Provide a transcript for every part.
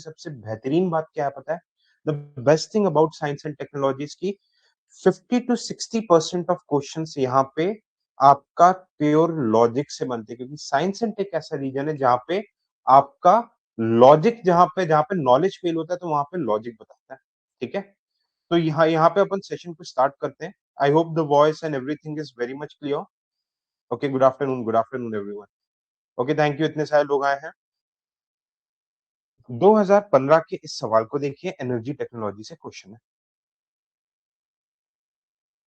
सबसे बेहतरीन बात क्या है पता है? The best thing about science and technologies की 50 to 60% ऑफ क्वेश्चंस यहाँ पे आपका प्योर लॉजिक से बनते हैं, क्योंकि साइंस एंड टेक ऐसा रीजन है जहाँ पे आपका लॉजिक, जहाँ पे नॉलेज फेल होता है तो वहां पे लॉजिक बताता है। ठीक है, तो यहाँ पे अपन सेशन को स्टार्ट करते हैं। I hope the voice and everything is very much clear. Okay, good afternoon everyone. Okay, thank you, इतने सारे लोग आए हैं। 2015 के इस सवाल को देखिए, एनर्जी टेक्नोलॉजी से क्वेश्चन है।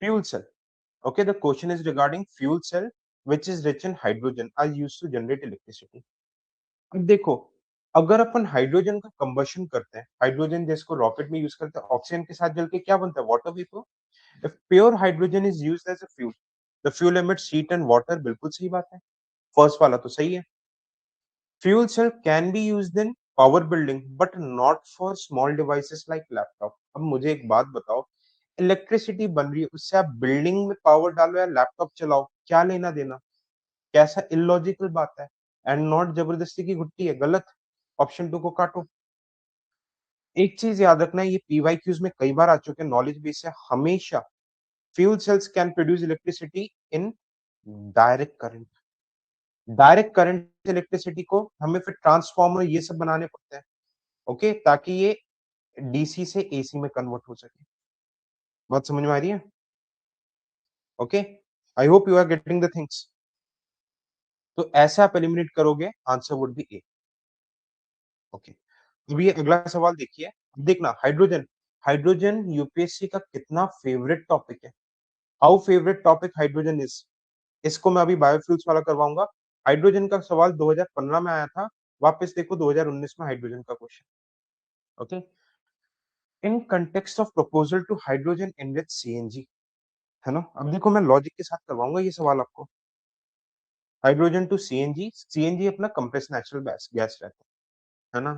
Fuel cell. Okay, the question is regarding fuel cell, which is rich in hydrogen, are used to generate electricity. अब देखो, अगर अपन हाइड्रोजन का कंबशन करते हैं, हाइड्रोजन जिसको रॉकेट में यूज करते हैं, ऑक्सीजन के साथ जल के क्या बनता है? Water vapour. If pure hydrogen is used as a fuel, the fuel emits heat and water. बिल्कुल सही बात है, फर्स्ट वाला तो सही है। Fuel cell can be used in power building but not for small devices like laptop. अब मुझे एक बात बताओ, इलेक्ट्रिसिटी बन रही है, उससे आप बिल्डिंग में पावर डालो या लैपटॉप चलाओ, क्या लेना देना? कैसा इलॉजिकल बात है। एंड नॉट जबरदस्ती की घुट्टी है, गलत। ऑप्शन 2 को काटो। एक चीज याद रखना, ये पीवाईक्यूज में कई बार आ चुके हैं, नॉलेज बेस है हमेशा। Fuel cells can produce electricity in direct current. Direct current electricity को हमें फिर ट्रांसफॉर्मर ये सब बनाने पड़ते हैं, ओके, ताकि ये डीसी से एसी में कन्वर्ट हो सके। बात समझ में आ रही है? Okay, I hope you are getting the things. तो ऐसे आप एलिमिनेट करोगे, answer would be A. Okay, अब ये अगला सवाल देखिए। देखना, हाइड्रोजन। हाइड्रोजन यूपीएससी का कितना फेवरेट टॉपिक है। How favourite topic hydrogen is. इसको मैं अभी बायोफ्यूल्स वाला करवाऊंगा। हाइड्रोजन का सवाल 2015 में आया था, वापस देखो 2019 में हाइड्रोजन का question. Okay, in context of proposal to hydrogen enrich CNG, है ना? अब देखो, मैं लॉजिक के साथ करवाऊंगा ये सवाल आपको। हाइड्रोजन टू सीएनजी, सीएनजी अपना कंप्रेस नेचुरल गैस गैस रहता है ना?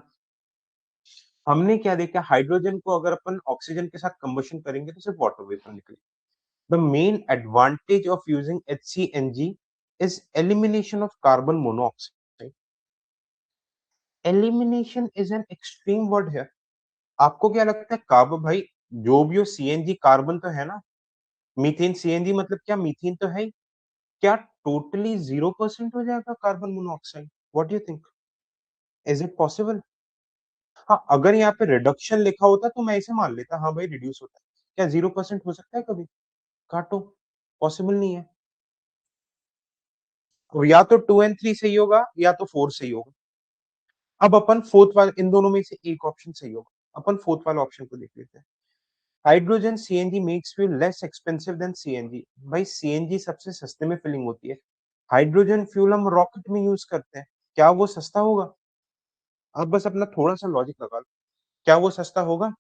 हमने क्या देखा, हाइड्रोजन को अगर अपन ऑक्सीजन के साथ कंबशन करेंगे तो सिर्फ वाटर वेपर निकले। The main advantage of using HCNG is elimination of carbon monoxide. Elimination is an extreme word है। आपको क्या लगता है, कार्बन भाई जो भी हो, सीएनजी कार्बन तो है ना? मीथेन सीएनजी मतलब क्या, मीथेन तो है ही। क्या टोटली 0% हो जाएगा carbon monoxide? What do you think, is it possible? हाँ, अगर यहाँ पे रिडक्शन लिखा होता तो मैं इसे मान लेता, हाँ भाई रिड्यूस होता है। क्या 0% हो सकता है कभी? काटो, पॉसिबल नहीं है। अब या तो 2 और 3 सही होगा या तो 4 सही होगा। अब अपन फोर्थ वाले, इन दोनों में से एक ऑप्शन सही होगा, अपन फोर्थ वाला ऑप्शन को देख लेते हैं। Hydrogen CNG makes fuel less expensive than CNG. भाई सीएनजी सबसे सस्ते में फिलिंग होती है, हाइड्रोजन फ्यूल हम रॉकेट में यूज करते हैं, क्या वो सस्ता होगा? अब बस अपना थोड़ा सा लॉजिक लगा लो, क्या वो सस्ता होगा?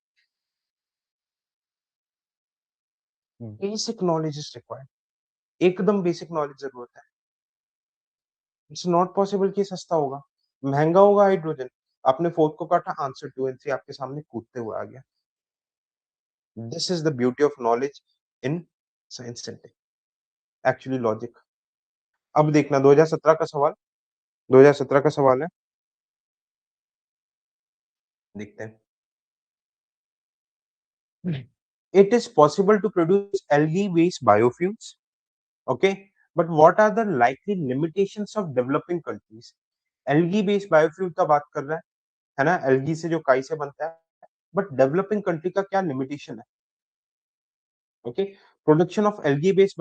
बेसिक नॉलेज इज रिक्वायर्ड, एकदम बेसिक नॉलेज जरूरत है। इट्स नॉट पॉसिबल कि सस्ता होगा, महंगा होगा हाइड्रोजन। आपने फोर्थ को काटा, आंसर 2 और 3 आपके सामने कूदते हुए आ गया। This is the beauty of knowledge in science and tech, actually logic. अब देखना 2017 का सवाल, 2017 का सवाल है, देखते हैं। It is possible to produce algae-based biofuels, okay? But what are the likely limitations of developing countries? Algae-based biofuel का बात कर रहा है ना? Algae से जो काई से बनता है, but developing country का क्या limitation है? Okay, production of algae-based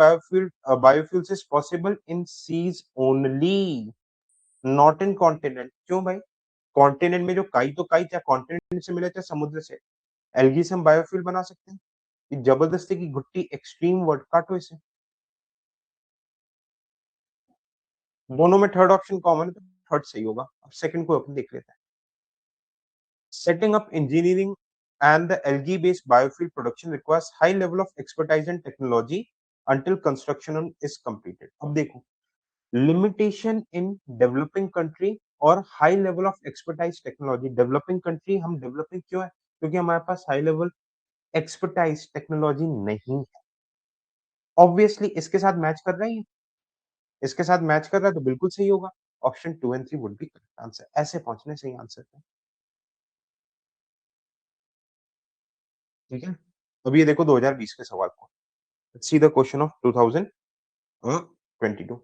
biofuels is possible in seas only, not in continent. क्यों भाई? कॉन्टिनेंट में जो काई तो काई, चाहे कॉन्टिनेंट से मिले चाहे समुद्र से, एल्गी से हम बायोफ्यूल बना सकते हैं। ये जबरदस्ती की घुट्टी, एक्सट्रीम वर्ड, काटो इसे। दोनों में थर्ड ऑप्शन कॉमन है तो थर्ड सही होगा। अब सेकंड को अपन देख लेते हैं। Setting up engineering and the algae-based biofuel production requires high level of expertise and technology until construction is completed. अब देखो, limitation in developing country और high level of expertise technology। developing country हम developing क्यों है? क्योंकि हमारे पास high level expertise technology नहीं है। ऑब्वियसली इसके साथ मैच कर रहा है ये, इसके साथ मैच कर रहा है तो बिल्कुल सही होगा। ऑप्शन 2 और 3 वुड बी करेक्ट आंसर। ऐसे पहुंचने से ही आंसर है। ठीक है? अब ये देखो 2020 के सवाल को। Let's see the question of 2022।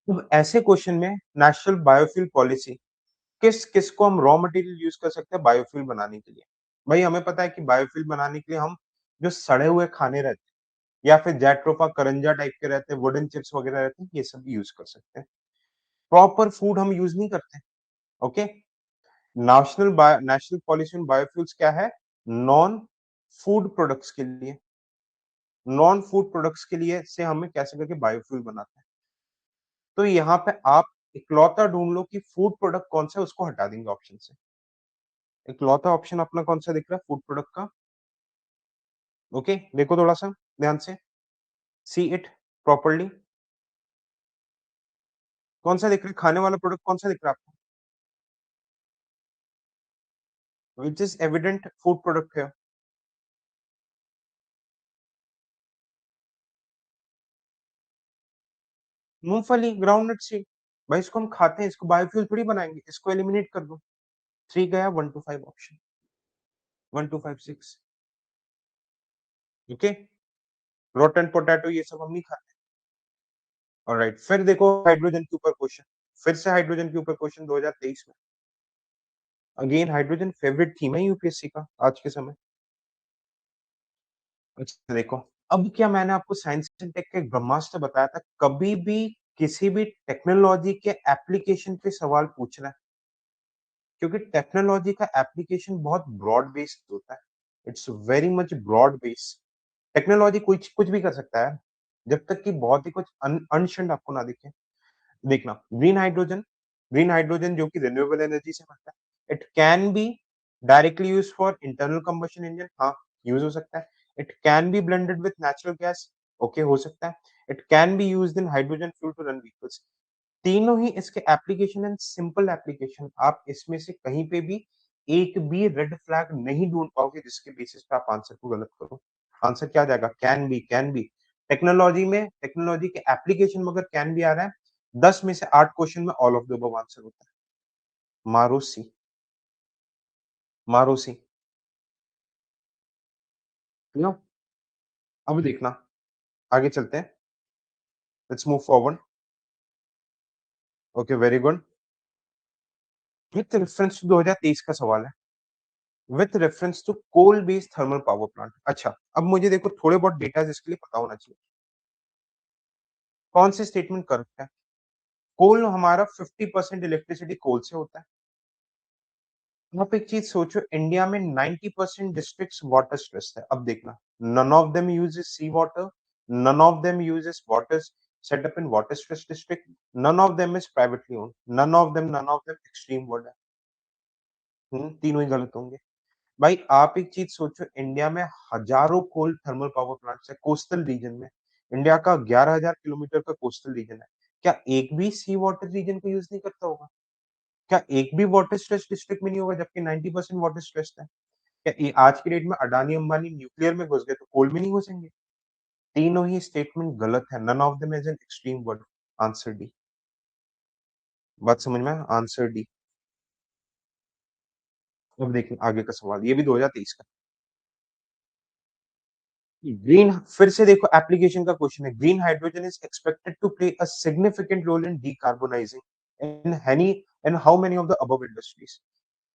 तो ऐसे क्वेश्चन में नेशनल बायोफ्यूल पॉलिसी किस को हम रॉ मटेरियल यूज़ कर सकते हैं बायोफ्यूल बनाने के लिए? भाई हमें पता है कि बायोफ्यूल बनाने के लिए हम जो सड़े हुए खाने रहते हैं या फिर जैट्रोफा, करंजा टाइप के रहते हैं, वुडन चिप्स वगैरह रहते हैं, ये सब भी यूज़ कर सकते हैं। प्रॉपर फूड हम यूज़ नहीं करते, okay? National policy on biofuels क्या है? नॉन फूड प्रोडक्ट्स के लिए, नॉन फूड प्रोडक्ट्स के लिए से हमें कैसे करके बायोफ्यूल बनाते हैं। तो यहाँ पे आप इकलौता ढूँढ लो कि फूड प्रोडक्ट कौन-सा है, उसको हटा देंगे ऑप्शन से। इकलौता ऑप्शन अपना कौन-सा दिख रहा है फूड प्रोडक्ट का? ओके, देखो थोड़ा-सा ध्यान से, सी इट प्रॉपर्ली। कौन-सा दिख रहा है? खाने वाला प्रोडक्ट कौन-सा दिख रहा है आपको? Which is evident food product here? मूँगफली, ग्राउंडनट सीड। भाई इसको हम खाते हैं, इसको बायोफ्यूल थोड़ी बनाएँगे, इसको एलिमिनेट कर दो। 3 गया 1 two 5 option, 1 2 5 6। Okay, rotten potato ये सब हम नहीं खाते। ऑलराइट, फिर देखो हाइड्रोजन के ऊपर क्वेश्चन, फिर से हाइड्रोजन के ऊपर क्वेश्चन 2023 में। अगेन हाइड्रोजन फेवरेट थीम है यूपीएससी का आज के समय। अच्छा देखो, अब क्या मैंने आपको साइंस एंड टेक का एक ब्रह्मास्त्र बताया था, कभी भी किसी भी टेक्नोलॉजी के एप्लीकेशन पे सवाल पूछना है, क्योंकि टेक्नोलॉजी का एप्लीकेशन बहुत ब्रॉड बेस्ड होता है। It's very much broad based. Technology कुछ कुछ भी कर सकता है, जब तक कि बहुत ही कुछ अनशंड आपको ना दिखे। देखना, ग्रीन हाइड्रोजन जो कि रिन्यूएबल एनर्जी से बनता है, it can be directly used for internal combustion engine, हाँ, यूज हो सकता है। It can be blended with natural gas, okay, हो सकता है। It can be used in hydrogen fuel to run vehicles. तीनों ही इसके एप्लीकेशन एंड सिंपल एप्लीकेशन, आप इसमें से कहीं पे भी एक भी रेड फ्लैग नहीं ढूंढ पाओगे जिसके बेसिस पे आप आंसर को गलत करो। आंसर क्या आ जाएगा? Can be. टेक्नोलॉजी के एप्लीकेशन में अगर कैन बी आ रहा है, 10 में से 8 क्वेश्चन में all of the above answer होता है। Maruti, Maruti, you know. अब देखना, आगे चलते हैं। Let's move forward. Okay, very good. With reference to 2023 का सवाल है। With reference to coal based thermal power plant. अच्छा, अब मुझे देखो थोड़े बहुत डेटा इसके लिए पता होना चाहिए। कौन से स्टेटमेंट करेक्ट है? कोल हमारा 50% इलेक्ट्रिसिटी कोल से होता है। आप एक चीज सोचो, इंडिया में 90% डिस्ट्रिक्ट्स वाटर स्ट्रेस्ड है। अब देखना, none of them uses sea water, none of them uses water set up in water stressed district, none of them is privately owned, none of them extreme word है। तीनों ही गलत होंगे। भाई आप एक चीज सोचो, इंडिया में हजारों कोल थर्मल पावर प्लांट्स है कोस्टल रीजन में। इंडिया का 11,000 किलोमीटर का कोस्टल रीजन है। क्या एक भी सी वाटर रीजन को यूज नहीं करता होगा? क्या एक भी वाटर स्ट्रेस डिस्ट्रिक्ट में नहीं होगा, जबकि 90% वाटर स्ट्रेस है? क्या आज की डेट में अडानी अंबानी न्यूक्लियर में घुस गए तो कोल में नहीं घुसेंगे? तीनों ही स्टेटमेंट गलत है। None of them is an extreme word. Answer D. बात समझ में आया? Answer D. अब देखिए आगे का सवाल, ये भी 2023 का। ग्रीन, फिर से देखो एप्लीकेशन का क्वेश्चन है। Green hydrogen is expected to play a significant role in decarbonising in honey in how many of the above industries.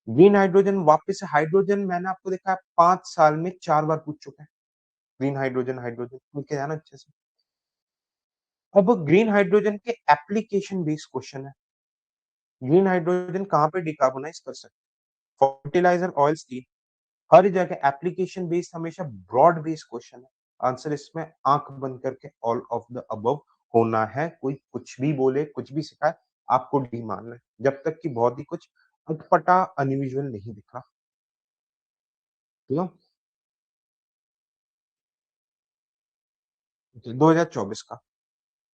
Green hydrogen, वापस से हाइड्रोजन मैंने आपको देखा है 5 साल में 4 बार पूछ चुका है। ग्रीन हाइड्रोजन, हाइड्रोजन पूछ के जाना अच्छे से। अब ग्रीन हाइड्रोजन के एप्लीकेशन बेस्ड क्वेश्चन है। ग्रीन हाइड्रोजन कहाँ पे डिकार्बोनाइज कर सकते हैं? फर्टिलाइजर, ऑयल, स्टील, हर जगह एप्लीकेशन बेस्ड, हमेशा ब्रॉड बेस्ड क्वेश्चन है। आंसर इसमें आंख बंद करके ऑल ऑफ द अबव होना है। कोई कुछ भी बोले, कुछ भी सिखाए, आपको डी मानना है, जब तक कि बहुत ही कुछ अटपटा अनयूजुअल नहीं दिखा। ठीक है? 2024 का,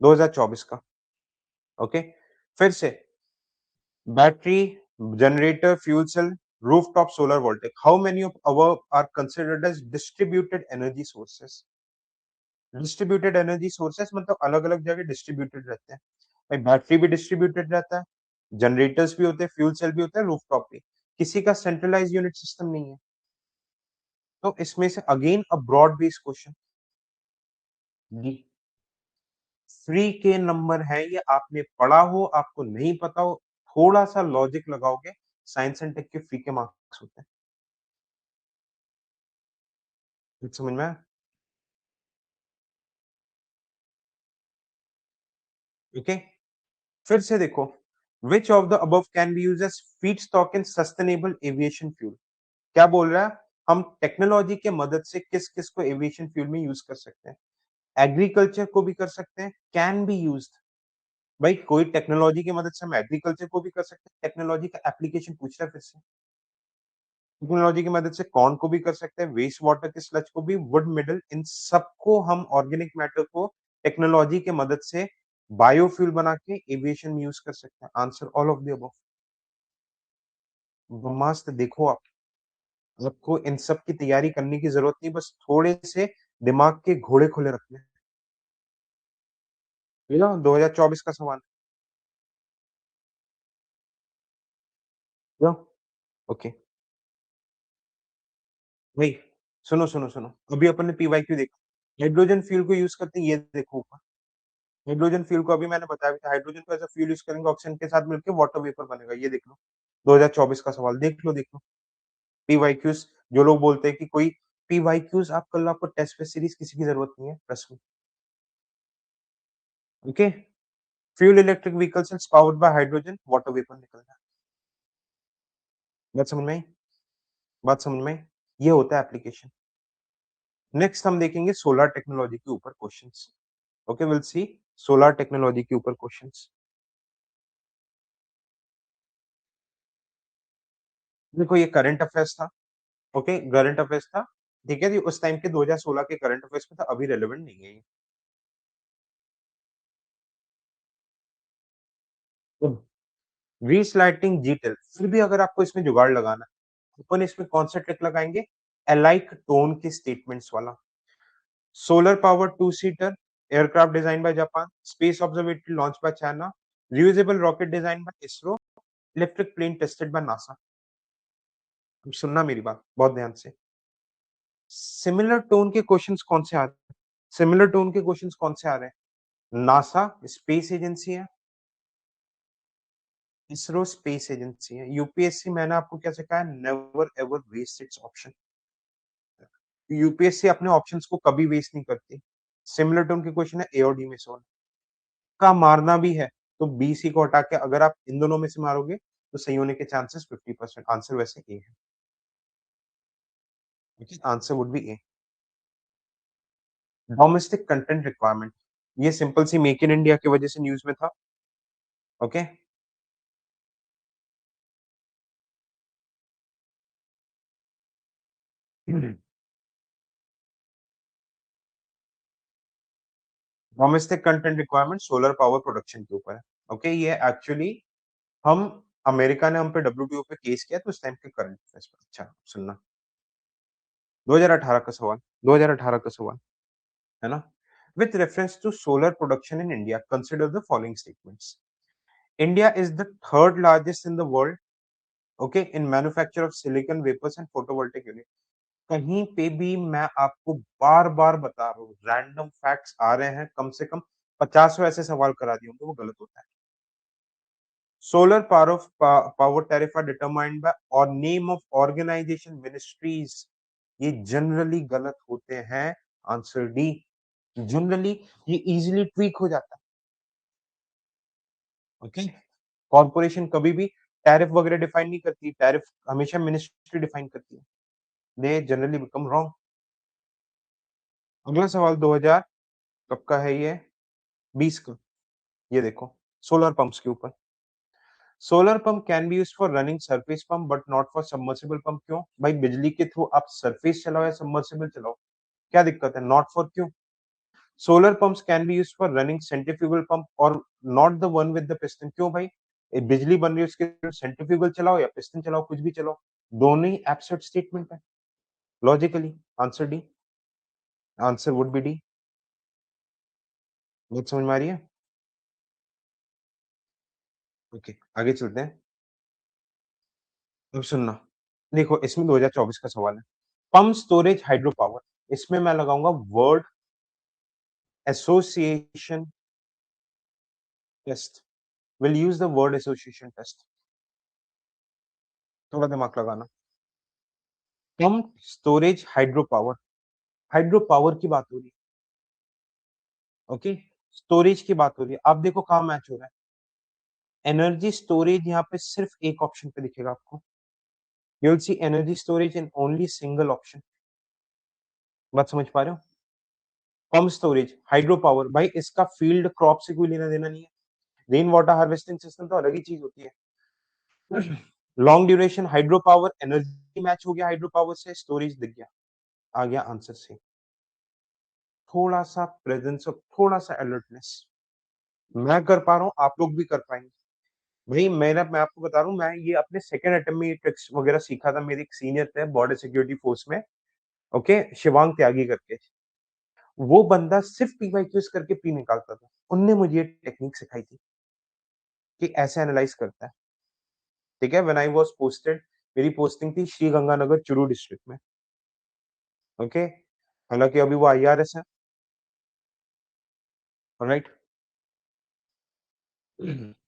2024 का। ओके, फिर से battery, generator, fuel cell, rooftop solar voltaic. How many of above are considered as distributed energy sources? Distributed energy sources मतलब अलग अलग जगह डिस्ट्रीब्यूटेड रहते हैं। भाई बैटरी भी डिस्ट्रीब्यूटेड रहता है, जनरेटर्स भी होते हैं, फ्यूल सेल भी होता है, रूफटॉप भी। किसी का सेंट्रलाइज्ड यूनिट सिस्टम नहीं है। तो इसमें से again a broad based question, D. Free के नंबर है, ये आपने पढ़ा हो आपको नहीं पता हो, थोड़ा सा लॉजिक लगाओगे, साइंस एंड टेक के फ्री के मार्क्स होते हैं। कुछ समझ में आया? ओके, फिर से देखो, which of the above can be use as feedstock in sustainable aviation fuel. क्या बोल रहा है, हम टेक्नोलॉजी के मदद से किस किस को एविएशन फ्यूल में यूज कर सकते हैं। एग्रीकल्चर को भी कर सकते हैं, कैन बी यूज्ड। भाई कोई टेक्नोलॉजी की मदद से हम एग्रीकल्चर को भी कर सकते हैं, टेक्नोलॉजी का एप्लीकेशन पूछ रहा है फिर से। टेक्नोलॉजी की मदद से कॉर्न को भी कर सकते हैं, वेस्ट वाटर के स्लज को भी, वुड मिडल, इन सबको हम ऑर्गेनिक मैटर को टेक्नोलॉजी के मदद से बायोफ्यूल बना के एविएशन में यूज कर सकते हैं। Answer all of the above. ब्रह्मास्त्र देखो आप, आपको इन सब की तैयारी करने की जरूरत नहीं, बस थोड़े से दिमाग के घोड़े खुले रखने हैं। ये ना 2024 का सवाल। क्यों? ओके भाई, सुनो सुनो सुनो, अभी अपन ने पीवाईक्यू देखा, हाइड्रोजन फ्यूल को यूज करते हैं, ये देखो ऊपर। हाइड्रोजन फ्यूल को अभी मैंने बताया था, हाइड्रोजन को एज अ फ्यूल यूज करेंगे, ऑक्सीजन के साथ मिलकर वाटर वेपर बनेगा, ये देख लो। 2024 का सवाल देख लो, देख लो। पीवाईक्यूज, जो लोग बोलते हैं कि कोई पीवाईक्यूज, आप कल आपको टेस्ट पे सीरीज किसी की जरूरत नहीं है, ट्रस्ट में। Okay, fuel electric vehicles powered by hydrogen, water vapour निकलना है। बात समझ में आई? बात समझ में आई? ये होता है एप्लीकेशन। नेक्स्ट हम देखेंगे सोलर टेक्नोलॉजी के ऊपर questions. Okay, will see solar technology के ऊपर क्वेश्चंस। देखो ये करंट अफेयर्स था। ओके, करंट अफेयर्स था। ठीक है जी, उस टाइम के 2016 के करंट अफेयर्स में था, अभी रेलेवेंट नहीं है ये। रीस्लाइटिंग जीटेल, फिर भी अगर आपको इसमें जुगाड़ लगाना है, अपन इसमें कौन सा ट्रिक लगाएंगे, अलाइक टोन के स्टेटमेंट्स वाला। Solar power two seater aircraft design by Japan, space observatory launch by China, reusable rocket design by ISRO, electric plane tested by NASA. सुनना मेरी बात बहुत ध्यान से। सिमिलर टोन के क्वेश्चंस कौन से आ रहे हैं, सिमिलर टोन के क्वेश्चंस कौन से आ रहे हैं, नासा स्पेस एजेंसी है, इसरो स्पेस एजेंसी है, यूपीएससी मैंने आपको क्या सिखाया, never ever waste its option. UPSC अपने ऑप्शंस को कभी वेस्ट नहीं करती। सिमिलर टोन के क्वेश्चन है ए और डी में से का मारना भी है, तो बी सी को हटा के अगर आप इन दोनों में से मारोगे तो सही होने के चांसेस 50%। आंसर वैसे ए है। Answer would be A. Domestic content requirement, ये सिंपल सी मेक इन इंडिया की वजह से न्यूज में था। Okay, domestic content requirement solar power production के ऊपर है। ओके, ये एक्चुअली हम, अमेरिका ने हम पे डब्ल्यूटीओ पे केस किया तो उस टाइम के करंट अफेयर्स पर। अच्छा सुनना, 2018 का सवाल, 2018 का सवाल है ना। With reference to solar production in India consider the following statements. India is the third largest in the world, okay, in manufacture of silicon wafers and photovoltaic unit. कहीं पे भी मैं आपको बार बार बता रहा हूँ, रैंडम फैक्ट्स आ रहे हैं, कम से कम 50 ऐसे सवाल करा दिए होंगे, वो गलत होता है। Solar power of power tariff are determined by our name of organisation ministries, ये जनरली गलत होते हैं। आंसर डी, जनरली ये इजीली ट्वीक हो जाता है। ओके, कॉर्पोरेशन कभी भी टैरिफ वगैरह डिफाइन नहीं करती, टैरिफ हमेशा मिनिस्ट्री डिफाइन करती है। They generally become wrong. अगला सवाल 2000 कब का है ये, 20 का। ये देखो, सोलर पंप्स के ऊपर। Solar pump can be used for running surface pump but not for submersible pump. क्यों भाई, बिजली के थ्रू आप सरफेस चलाओ या सबमर्सिबल चलाओ, क्या दिक्कत है, नॉट फॉर क्यों। Solar pumps can be used for running centrifugal pump और not the one with the piston. क्यों भाई, बिजली बन रही है उसके सेंट्रीफ्यूगल चलाओ या पिस्टन चलाओ, कुछ भी चलाओ, दोनों ही एब्सर्ड स्टेटमेंट है logically. Answer D, answer would B D. बात समझ में आ रही है? ओके, आगे चलते हैं। अब सुनना, देखो इसमें 2024 का सवाल है। पम्प स्टोरेज हाइड्रो पावर, इसमें मैं लगाऊँगा word association test, will use the word association test, थोड़ा दिमाग लगाना। पम्प स्टोरेज हाइड्रो पावर की बात हो रही है, ओके? स्टोरेज की बात हो रही है। अब देखो कहाँ मैच हो रहा है। एनर्जी स्टोरेज यहाँ पे सिर्फ एक ऑप्शन पे दिखेगा आपको। You will see energy storage in only single option. बात समझ पा रहे हो? पम्प स्टोरेज, हाइड्रो पावर, भाई इसका फील्ड क्रॉप से कोई लेना-देना नहीं है। रेन वाटर हार्वेस्टिंग सिस्टम तो अलग ही चीज़ होती है। Long duration hydro power, energy match हो गया हाइड्रो पावर से, स्टोरेज दिख गया। आ गया आंसर सी। थोड़ा-सा प्रेजेंस ऑफ थोड़ा-सा अलर्टनेस। मैं कर पा रहा हूँ, आप लोग भी कर पाएँगे। भई मैं आपको बता रहा हूँ, मैं ये अपने सेकंड अटेम्प्ट में ये ट्रिक्स वगैरह सीखा था। मेरे एक सीनियर थे बॉर्डर सिक्योरिटी फोर्स में, ओके? शिवांग त्यागी करके। वो बंदा सिर्फ पीवाईक्यूज़ करके पी निकालता था। उनने मुझे ये टेक्निक सिखाई थी कि ऐसे एनालाइज़ करता है, ठीक है? व्हेन आई वाज़ पोस्टेड, मेरी पोस्टिंग थी श्री गंगानगर चुरू डिस्ट्रिक्ट में, ओके? हालाँकि अभी वो आईआरएस है, ऑलराइट?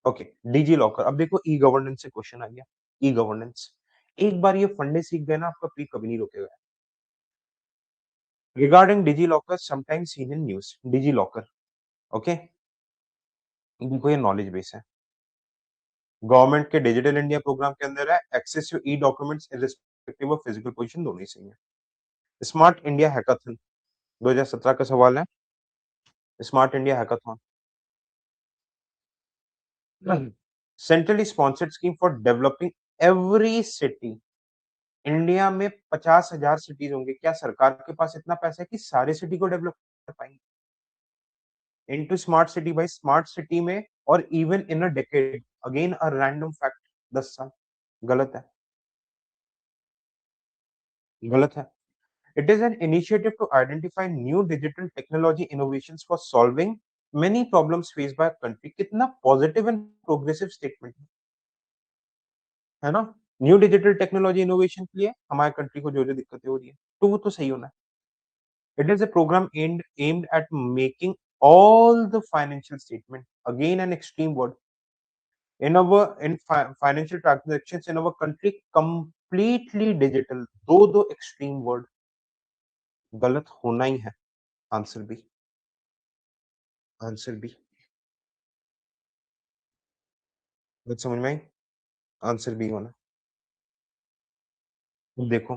Okay, digi locker. अब देखो ई गवर्नेंस से क्वेश्चन आ गया, ई गवर्नेंस। एक बार ये फंडे सीख गए ना, आपका प्री कभी नहीं रोकेगा। Regarding DigiLocker sometimes seen in news, DigiLocker, okay? देखो ये नॉलेज बेस है। गवर्नमेंट के डिजिटल इंडिया प्रोग्राम के अंदर है, access to e documents irrespective of physical position, दोनों ही सही है। स्मार्ट इंडिया हैकाथन 2017 का सवाल है, smart India hackathon. Centrally sponsored scheme for developing every city. India में 50,000 सिटीज होंगे, क्या सरकार के पास इतना पैसा है कि सारे सिटी को डेवलप कर पाएंगे? इनटू स्मार्ट सिटी, भाई स्मार्ट सिटी में और even in a decade, again a random fact, 10 साल। गलत है, गलत है। It is an initiative to identify new digital technology innovations for solving many problems faced by a country। कितना positive and progressive statement है ना? न्यू डिजिटल टेक्नोलॉजी इनोवेशन के लिए हमारे कंट्री को जो-जो दिक्कतें हो रही है, तो वो तो सही होना है। It is a program aimed at making all the financial statement, again an extreme word, in financial transactions in our country completely digital। दो एक्सट्रीम वर्ड गलत होना ही है। Answer B, answer B. बात समझ में आई? आंसर बी होना। अब देखो,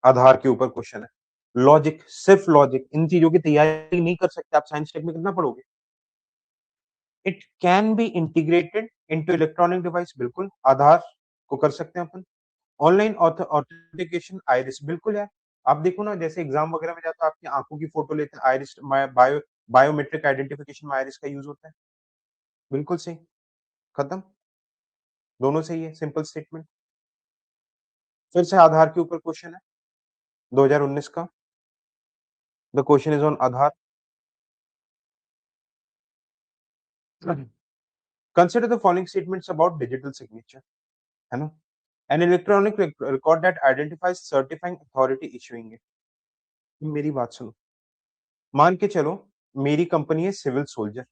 आधार के ऊपर क्वेश्चन है। लॉजिक, सिर्फ लॉजिक, इन चीज़ों की तैयारी नहीं कर सकते आप, साइंस टेक में कितना पढ़ोगे? It can be integrated into electronic device, बिल्कुल, आधार को कर सकते हैं अपन। ऑनलाइन ऑथेंटिकेशन आइरिस, बिल्कुल यार। आप देखो ना, जैसे एग्ज़ाम वगैरह में जाते हो, आपकी आँखों की फोटो लेते हैं, आइरिस बायोमेट्रिक आइडेंटिफिकेशन में आइरिस का यूज़ होता है। बिल्कुल सही, खत्म, दोनों सही है, सिंपल स्टेटमेंट। फिर से आधार के ऊपर क्वेश्चन है, 2019 का। The question is on Aadhaar. Consider the following statements about digital signature, है ना? An electronic record that identifies certifying authority issuing it। मेरी बात सुनो, मान के चलो मेरी कंपनी है सिविल सोल्जर,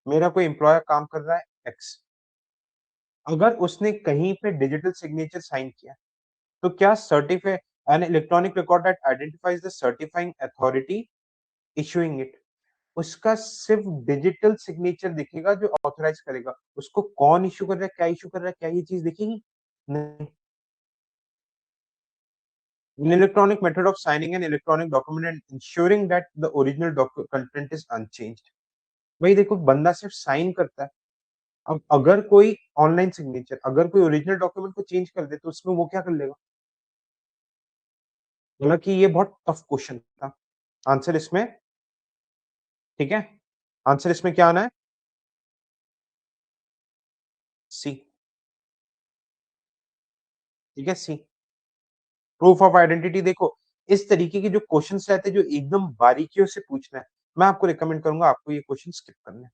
मेरा कोई एम्प्लॉयर काम कर रहा है एक्स, अगर उसने कहीं पे डिजिटल सिग्नेचर साइन किया, तो क्या certify an electronic record that identifies the certifying authority issuing it, उसका सिर्फ डिजिटल सिग्नेचर दिखेगा जो ऑथराइज करेगा। उसको कौन इश्यू कर रहा है, क्या इश्यू कर रहा है, क्या ये चीज दिखेगी? नहीं। An electronic method of signing an electronic document and ensuring that the original content is unchanged। भाई देखो, बंदा सिर्फ साइन करता है। अब अगर कोई ऑनलाइन सिग्नेचर, अगर कोई ओरिजिनल डॉक्यूमेंट को चेंज कर दे, तो उसमें वो क्या कर लेगा? हालांकि ये बहुत टफ क्वेश्चन था। आंसर इसमें, ठीक है, आंसर इसमें क्या आना है? सी, ठीक है, सी। प्रूफ ऑफ आइडेंटिटी देखो, इस तरीके के जो क्वेश्चंस रहते हैं, जो एकदम बारीकियों से पूछना है, मैं आपको रिकमेंड करूंगा आपको ये क्वेश्चन स्किप करना है,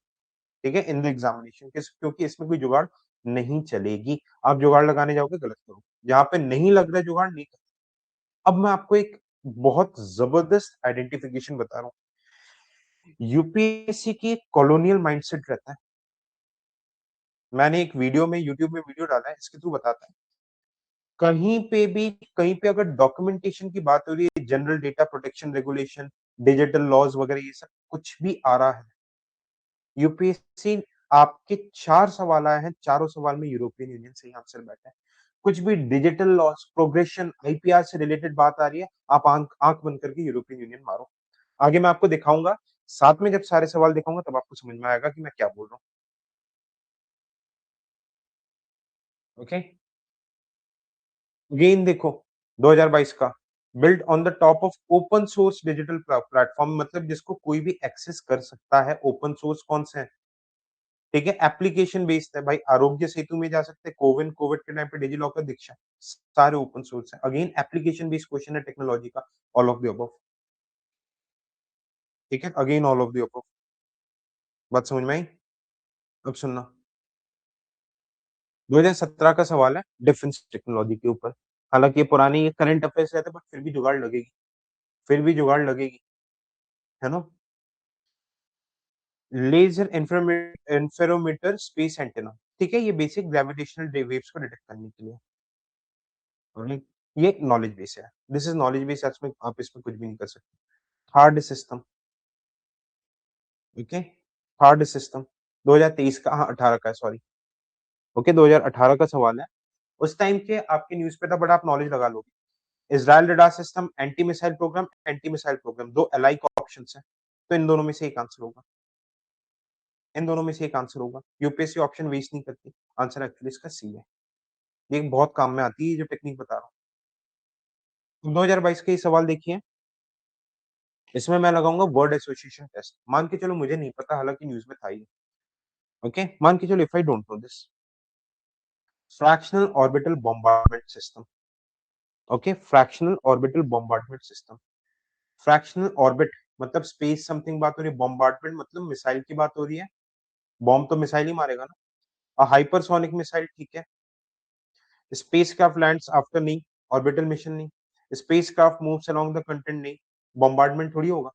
ठीक है, इन द एग्जामिनेशन, क्योंकि इसमें कोई जुगाड़ नहीं चलेगी। आप जुगाड़ लगाने जाओगे गलत करोगे। जहाँ पे नहीं लग रहा है जुगाड़ नहीं करना। अब मैं आपको एक बहुत ज़बरदस्त आइडेंटिफिकेशन बता रहा हूँ। यूपीएससी की एक कॉलोनियल माइंडसेट रहता है। मैंने एक वीडियो में यूट्यूब में वीडियो डाला है, इसके थ्रू बताता है। कहीं पे भी कहीं पे अगर डॉक्यूमेंटेशन की बात हो रही है, general data protection regulation, digital laws वगैरह ये सब कुछ भी आ रहा है, यूपीएससी आपके 4 सवाल आए हैं, चारों सवाल में यूरोपियन यूनियन से ही आंसर बैठा है। कुछ भी डिजिटल लॉस, प्रोग्रेशन, आईपीआर से रिलेटेड बात आ रही है, आप आंख बंद करके यूरोपियन यूनियन मारो। आगे मैं आपको दिखाऊंगा, साथ में जब सारे सवाल दिखाऊंगा तब आपको समझ में आएगा कि मैं क्या बोल रहा हूँ। ओके, अगेन देखो 2022 का, build on the top of open source digital platform, मतलब जिसको कोई भी एक्सेस कर सकता है। ओपन सोर्स कौन से हैं? ठीक है, एप्लीकेशन बेस्ड है भाई। आरोग्य सेतु में जा सकते हैं, कोविन कोविड के टाइम पे डिजी लॉकर, दीक्षा, सारे ओपन सोर्स है। अगेन एप्लीकेशन बेस्ड क्वेश्चन है टेक्नोलॉजी का, ऑल ऑफ द अबव। ठीक है, again all of the above. बात समझ में आई? अब सुनना, 2017 का सवाल है डिफेंस टेक्नोलॉजी के ऊपर। हालांकि ये पुरानी ये करंट अफेयर्स रहते हैं, बट फिर भी जुगाड़ लगेगी, फिर भी जुगाड़ लगेगी, है ना? लेजर इंफ्रारोमीटर स्पेस एंटेना, ठीक है, ये बेसिक ग्रेविटेशनल वेव्स को डिटेक्ट करने के लिए। और ये नॉलेज बेस है, दिस इज नॉलेज बेस, इसमें आप इसमें कुछ भी नहीं कर सकते। Hard system, okay, hard system 2023 का, हाँ 18 का है, सॉरी। ओके, 2018 का सवाल है। उस टाइम के आपके न्यूज पे था, बट आप नॉलेज लगा लोगे। Israel radar system, anti missile programme, दो अलाइक ऑप्शंस हैं, तो इन दोनों में से एक आंसर होगा। इन दोनों में से एक आंसर होगा। यूपीएससी ऑप्शन वेस्ट नहीं करती। आंसर एक्चुअली इसका सी है। ये बहुत काम में आती है जो टेक्निक बता रहा हूँ। 2022 के ये सवाल देखिए, इसमें मैं लगाऊंगा वर्ड एसोसिएशन टेस्ट। मान के चलो मुझे नहीं पता, हालांकि न्यूज में था ही। ओके, मान के चलो if I don't know this, fractional orbital bombardment system. Okay, fractional orbital bombardment system. Fractional orbit मतलब स्पेस समथिंग बात हो रही है, बॉम्बार्डमेंट मतलब मिसाइल की बात हो रही है। बॉम्ब तो मिसाइल ही मारेगा ना। हाइपरसोनिक मिसाइल, ठीक है। स्पेसक्राफ्ट लैंड्स आफ्टर, नहीं। ऑर्बिटल मिशन, नहीं। Spacecraft moves along the content, नहीं। बॉम्बार्डमेंट थोड़ी होगा।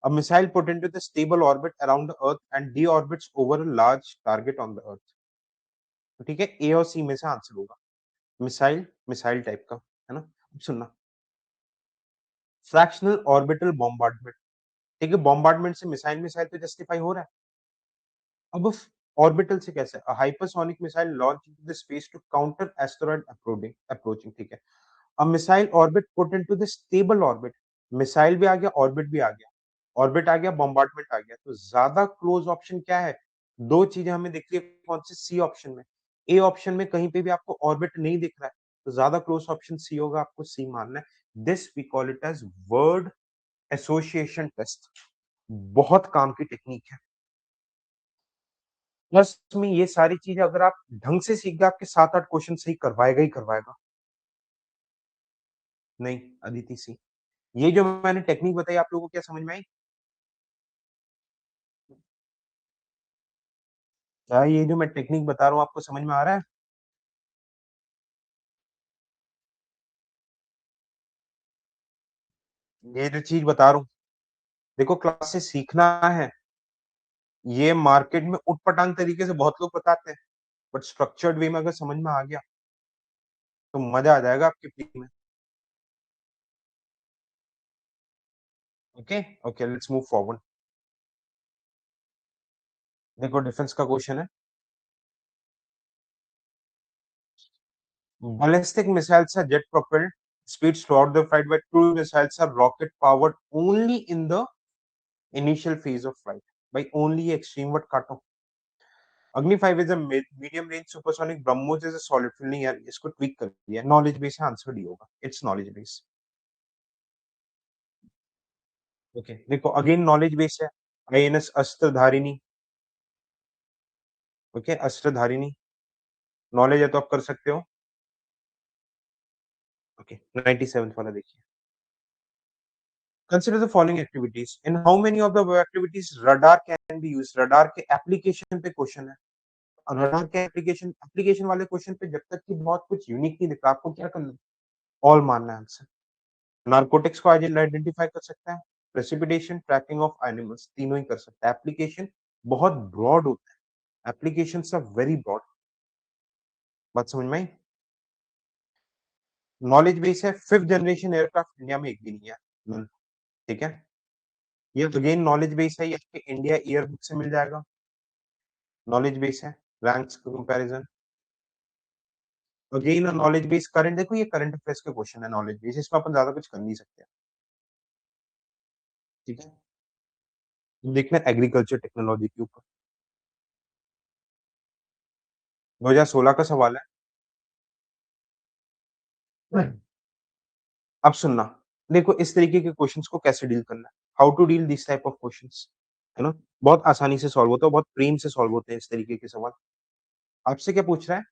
A missile put into the stable orbit around the Earth and deorbits over a large target on the Earth. तो ठीक है, ए और सी में से आंसर होगा। मिसाइल, मिसाइल टाइप का, है ना? अब सुनना, फ्रैक्शनल ऑर्बिटल बॉम्बार्डमेंट, ठीक है, बॉम्बार्डमेंट से मिसाइल, मिसाइल तो जस्टिफाई हो रहा है। अब ऑर्बिटल से कैसे? A hypersonic missile launch into the space to counter asteroid approaching, ठीक है। A missile orbit put into the stable orbit, missile भी आ गया, ऑर्बिट भी आ गया। ऑर्बिट आ गया, बॉम्बार्डमेंट आ गया, तो ज्यादा क्लोज ऑप्शन क्या है? दो चीजें हमें दिख रही है, कौन सी? सी ऑप्शन में। ए ऑप्शन में कहीं पे भी आपको ऑर्बिट नहीं दिख रहा है, तो ज्यादा क्लोज ऑप्शन सी होगा, आपको सी मानना है। This we call it as word association test. बहुत काम की टेक्निक है। प्लस में ये सारी चीजें अगर आप ढंग से सीख गए, आपके 7-8 क्वेश्चन सही करवाएगा ही करवाएगा। नहीं, अदिति सी, ये जो मैंने टेक्निक बताई आप लोगों को क्या समझ में आई? क्या ये जो मैं टेक्निक बता रहा हूँ आपको समझ में आ रहा है? ये जो चीज बता रहा हूँ, देखो क्लास से सीखना है। ये मार्केट में उटपटांग तरीके से बहुत लोग बताते हैं, बट स्ट्रक्चर्ड वे में अगर समझ में आ गया तो मजा आ जाएगा आपकी प्री में। Okay, okay, let's move forward. देखो डिफेंस का क्वेश्चन है, ballistic missiles are jet propelled, speeds throughout the flight, but cruise missiles are rocket powered only in the initial phase of flight. By only extreme word काटो। अग्नि 5 is a medium range supersonic, BrahMos is a solid fuel, नहीं यार इसको tweak कर दिया, knowledge base है, answer D होगा, it's knowledge base. Okay, देखो अगेन नॉलेज बेस है। आईएनएस अस्त्रधारिणी, ओके, अस्त्रधारिणी, नॉलेज है तो आप कर सकते हो। ओके, 97th वाला देखिए, consider the following activities, in how many of the above activities radar can be used? radar के एप्लीकेशन पे क्वेश्चन है। रडार के एप्लीकेशन एप्लीकेशन वाले क्वेश्चन पे जब तक कि बहुत कुछ यूनिक नहीं दिख रहा, आपको क्या करना है? ऑल मानना है आंसर। नारकोटिक्स को आइडेंटिफाई कर सकता है, प्रेसिपिटेशन, ट्रैकिंग ऑफ एनिमल्स, तीनों ही कर सकता है। एप्लीकेशन बहुत ब्रॉड होता है, एप्लीकेशंस आर वेरी ब्रॉड। बात समझ में आई? नॉलेज बेस है, फिफ्थ जनरेशन एयरक्राफ्ट इंडिया में एक भी नहीं है, none, ठीक है? ये अगेन नॉलेज बेस है, ये आपके इंडिया ईयर बुक से मिल जाएगा। नॉलेज बेस है, ranks comparison, again knowledge base current, देखो ये करंट अफेयर्स के क्वेश्चन है नॉलेज बेस, इसमें अपन ज्यादा कुछ कर नहीं सकते, ठीक है? देखना एग्रीकल्चर टेक्नोलॉजी के ऊपर 2016 का सवाल है। अब सुनना, देखो इस तरीके के क्वेश्चंस को कैसे डील करना है, how to deal this type of questions, है ना? बहुत आसानी से सॉल्व होता है, बहुत प्रेम से सॉल्व होते हैं इस तरीके के सवाल। आपसे क्या पूछ रहा है?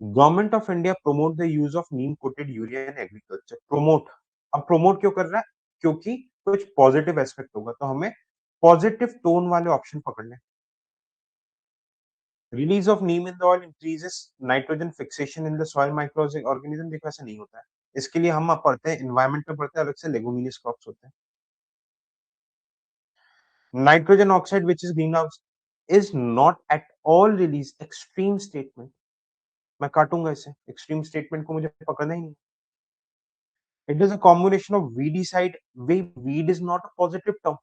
Government of India promote the use of Neem coated urea in agriculture. Promote, अब प्रमोट क्यों कर रहा है? क्योंकि कुछ पॉजिटिव एस्पेक्ट होगा, तो हमें पॉजिटिव टोन वाले ऑप्शन पकड़ने। Release of Neem in the oil increases nitrogen fixation in the soil micro organism, देखो ऐसा नहीं होता है। इसके लिए हम पढ़ते हैं एनवायरमेंट में, पढ़ते हैं अलग से लेगुमिनस क्रॉप्स होते हैं। Nitrogen oxide which is green house is not at all release, extreme statement, मैं काटूंगा इसे, एक्सट्रीम स्टेटमेंट को मुझे पकड़ना ही नहीं। It is a combination of weedicide, way weed is not a positive term,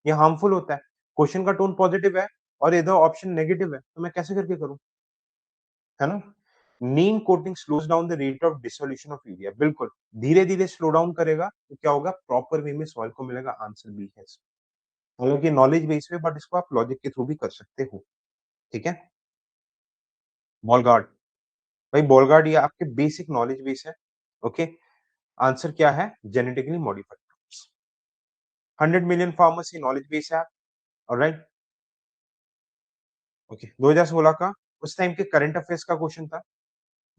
ये हार्मफुल होता है। क्वेश्चन का टोन पॉजिटिव है और इधर ऑप्शन नेगेटिव है, तो मैं कैसे करके करूं, है ना? Neem coating slows down the rate of dissolution of urea, बिल्कुल धीरे धीरे स्लो डाउन करेगा, तो क्या होगा, प्रॉपर वे में सॉइल को मिलेगा, आंसर बी है। हालांकि नॉलेज बेस पे, बट इसको आप लॉजिक के थ्रू भी कर सकते हो, ठीक है? बॉल गार्ड, भाई बॉल गार्ड ये आपके बेसिक नॉलेज बेस है, ओके? आंसर क्या है? Genetically modified crops. 100 million farmers, ये नॉलेज बेस है, ऑलराइट? ओके, 2016 का उस टाइम के करंट अफेयर्स का क्वेश्चन था,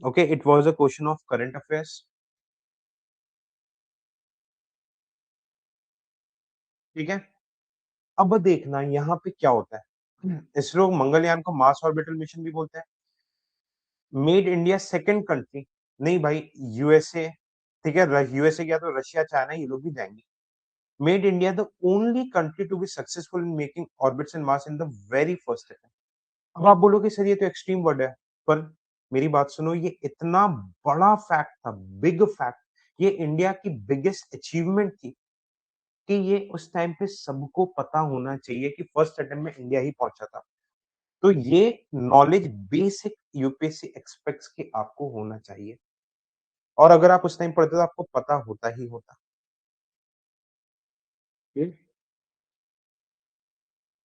okay? It was a question of current affairs, ठीक है? अब देखना यहाँ पे क्या होता है, इसरो मंगलयान को मार्स ऑर्बिटल मिशन भी बोलते हैं। मेड इंडिया सेकंड कंट्री, नहीं भाई, यूएसए, ठीक है? यूएसए गया तो रशिया, चाइना, ये लोग भी जाएंगे। Made India the only country to be successful in making orbits and Mars in the very first attempt. अब आप बोलोगे सर ये तो एक्सट्रीम वर्ड है, पर मेरी बात सुनो, ये इतना बड़ा फैक्ट था, बिग फैक्ट, ये इंडिया की बिगेस्ट अचीवमेंट थी, कि ये उस टाइम पे सबको पता होना चाहिए कि फर्स्ट अटेम्प्ट में इंडिया ही पहुंचा था। तो ये नॉलेज बेसिक यूपीएससी एक्सपेक्ट्स के आपको होना चाहिए, और अगर आप उस टाइम पढ़ते तो आपको पता होता ही होता।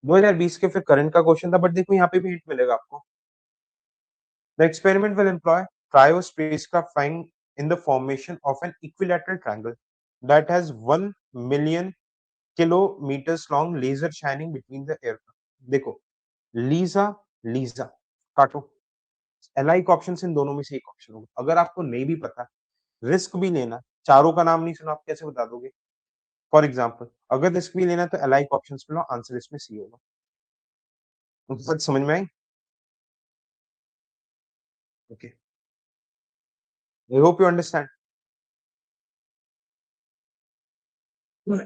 2020 के फिर करंट का क्वेश्चन था, बट देखो यहाँ पे भी हिंट मिलेगा आपको। The experiment will employ cryo spacecraft flying in the formation of an equilateral triangle that has 1 million kilometers long laser shining between the aircraft. देखो, लीजा, लीजा, काटो, एलाइक ऑप्शन इन दोनों में से एक ऑप्शन होगा। अगर आपको नहीं भी पता, रिस्क भी लेना, चारों का नाम नहीं सुना, आप कैसे बता दोगे? फॉर एग्जाम्पल, अगर रिस्क भी लेना तो एलाइक ऑप्शन पे लो, आंसर इसमें सी होगा। सच समझ में आई? Okay, I hope you understand.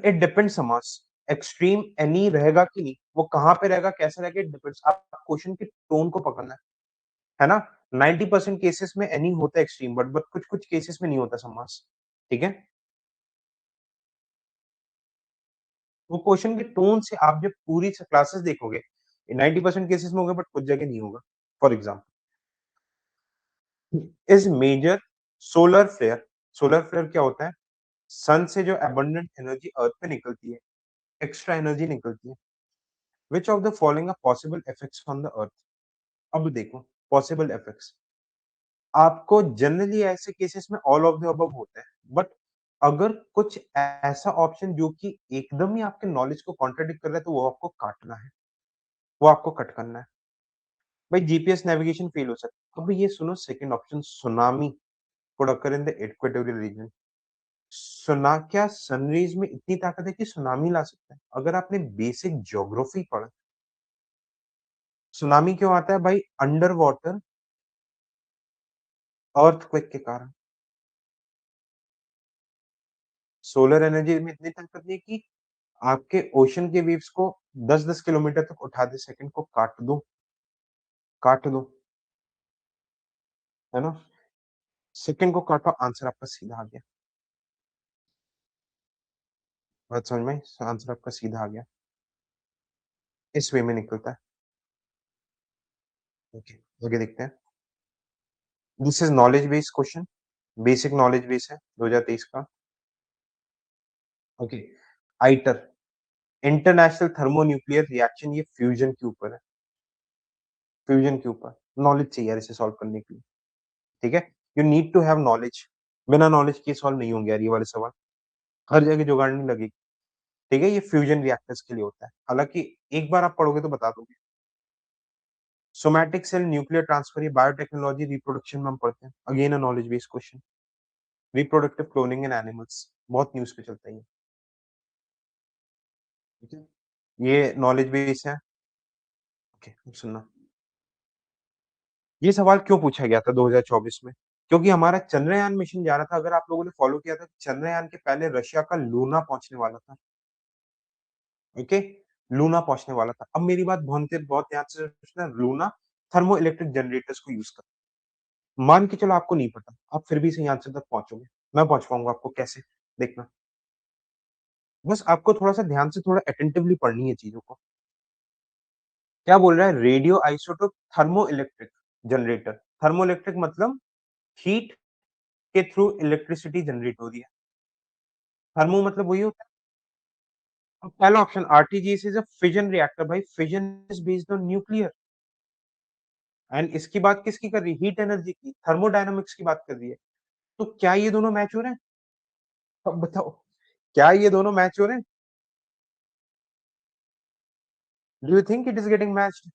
It depends अमॉस, एक्सट्रीम एनी रहेगा कि नहीं, वो कहाँ पे रहेगा, कैसे रहेगा, इट डिपेंड्स। आप क्वेश्चन के टोन को पकड़ना है ना? 90% केसेस में एनी होता है एक्सट्रीम, बट कुछ कुछ केसेस में नहीं होता समास, ठीक है? वो क्वेश्चन के टोन से आप जब पूरी क्लासेस देखोगे, 90% केसेस में होगा, बट कुछ जगह नहीं होगा। For example, is major solar flare, solar flare क्या होता है? सन से जो अबंडेंट एनर्जी अर्थ पे निकलती है, एक्स्ट्रा एनर्जी निकलती है। Which of the following are possible effects on the earth? अब देखो, पॉसिबल इफेक्ट्स, आपको जनरली ऐसे केसेस में ऑल ऑफ द अबव होता है, बट अगर कुछ ऐसा ऑप्शन जो कि एकदम ही आपके नॉलेज को कॉन्ट्रडिक्ट कर रहा है, तो वो आपको काटना है, वो आपको कट करना है। भाई जीपीएस नेविगेशन फेल हो सकता है। अब ये सुनो, second option, tsunami could occur in the equatorial region। सुना, क्या सनरेज में इतनी ताकत है कि सुनामी ला सकता है? अगर आपने बेसिक ज्योग्राफी पढ़ा, सुनामी क्यों आता है भाई? अंडर वाटर अर्थक्वेक के कारण। सोलर एनर्जी में इतनी ताकत नहीं है कि आपके ओशन के वेव्स को 10-10 किलोमीटर तक उठा दे, सेकंड को काट दो, है ना? सेकंड को काटो, आंसर आपका सीधा आ गया। बात समझ में आई? आंसर आपका सीधा आ गया। इस वे में निकलता है। ओके, आगे देखते हैं। This is knowledge based question, basic knowledge base है 2023 का। ओके, आइटर, इंटरनेशनल थर्मोन्यूक्लियर रिएक्शन, ये फ्यूजन के ऊपर है, फ्यूजन के ऊपर। नॉलेज चाहिए यार इसे सॉल्व करने के लिए, ठीक है? You need to have knowledge. बिना नॉलेज के सॉल्व नहीं होंगे यार ये वाले सवाल, हर जगह जुगाड़ नहीं लगेगी, ठीक है? ये फ्यूजन रिएक्टर्स के लिए होता है, हालांकि एक बार आप पढ़ोगे तो बता दोगे। सोमैटिक सेल न्यूक्लियर ट्रांसफर, ये बायोटेक्नोलॉजी रिप्रोडक्शन में हम पढ़ते हैं, again a knowledge based question. Reproductive cloning in animals, बहुत न्यूज पे चलता है ये, ठीक है? ये नॉलेज बेस है। ओके, अब सुनना। ये सवाल क्यों पूछा गया था 2024 में? क्योंकि हमारा चंद्रयान मिशन जा रहा था, अगर आप लोगों ने फॉलो किया था, चंद्रयान के पहले रशिया का लूना पहुंचने वाला था, ओके? लूना पहुंचने वाला था। अब मेरी बात बहुत ध्यान से सुनना, लूना थर्मो इलेक्ट्रिक जनरेटर्स को यूज कर, मान के चलो आपको नहीं पता, आप फिर भी सही आंसर तक पहुंचोगे, मैं पहुंच पाऊंगा आपको कैसे, देखना। बस आपको थोड़ा सा ध्यान से, थोड़ा अटेंटिवली पढ़नी है चीजों को। क्या बोल रहा है? Radio isotope thermo electric generator. Thermo electric मतलब हीट के थ्रू इलेक्ट्रिसिटी जनरेट हो रही है। थर्मो मतलब वही होता है। पहला option RTGs is a fission reactor, भाई fission is based on nuclear, and इसकी बात किसकी कर रही है? हीट एनर्जी की, थर्मोडायनामिक्स की बात कर रही है। तो क्या ये दोनों मैच हो रहे हैं? अब बताओ, क्या ये दोनों मैच हो रहे हैं? Do you think it is getting matched?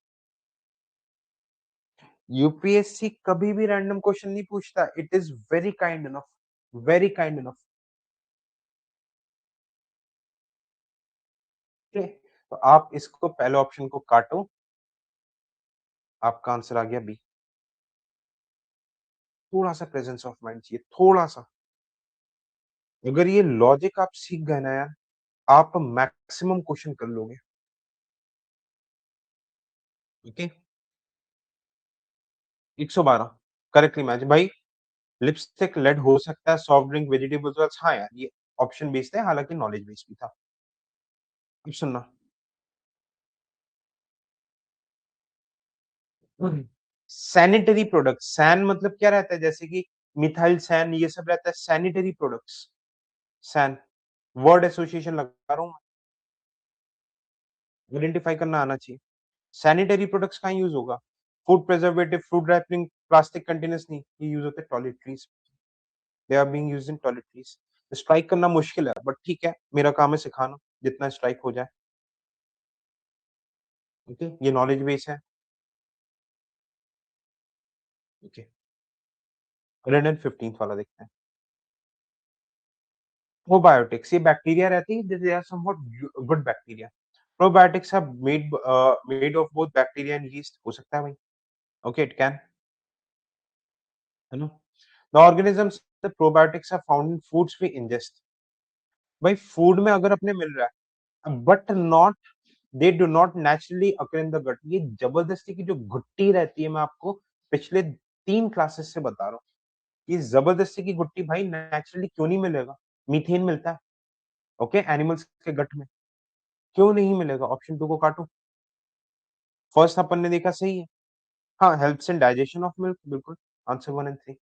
UPSC कभी भी रैंडम क्वेश्चन नहीं पूछता, it is very kind enough, very kind enough. ठीक है, तो आप इसको पहले ऑप्शन को काटो, आपका आंसर आ गया बी। थोड़ा सा प्रेजेंस ऑफ माइंड चाहिए, थोड़ा सा। अगर ये लॉजिक आप सीख गए ना यार, आप मैक्सिमम क्वेश्चन कर लोगे, ओके? 112 करेक्टली मैच भाई। लिपस्टिक लेड हो सकता है, सॉफ्ट ड्रिंक, वेजिटेबल्स, हाँ यार ये ऑप्शन बेस्ड है, हालांकि नॉलेज बेस्ड भी था। अब सुनना। सैनिटरी प्रोडक्ट, सैन मतलब क्या रहता है? जैसे कि मिथाइल सैन, ये सब रहता है सैनिटरी प्रोडक्ट्स। सैन, वर्ड एसोसिएशन लगा रहा हूँ, आइडेंटिफाई करना आना चाहिए। सैनिटरी प्रोडक्ट्स कहाँ यूज होगा? Food preservative, food wrapping, plastic containers नहीं, ये यूज होते हैं toiletries, they are being used in toiletries. Strike करना मुश्किल है, बट ठीक है, मेरा काम है सिखाना, जितना स्ट्राइक हो जाए, ओके? ये नॉलेज बेस है, ओके? 115th वाला देखते हैं। प्रोबायोटिक्स, ये बैक्टीरिया रहती है, they are somewhat good bacteria. Probiotics are made of both bacteria and yeast, हो सकता है भाई, ओके? इट कैन, है ना? The organisms the probiotics are found in foods we ingest, भाई फूड में अगर अपने मिल रहा है, but not, they do not naturally occur in the gut, ये जबरदस्ती की जो गुट्टी रहती है, मैं आपको पिछले 3 क्लासेस से बता रहा हूँ, ये जबरदस्ती की गुट्टी भाई नेचुरली क्यों नहीं मिलेगा? मीथेन मिलता है, ओके, एनिमल्स के गट में, क्यों नहीं मिलेगा? ऑप्शन 2 को काटो, फर्स्ट अपन ने देखा सही है, हाँ, helps in digestion of milk, बिल्कुल, आंसर 1 एंड 3,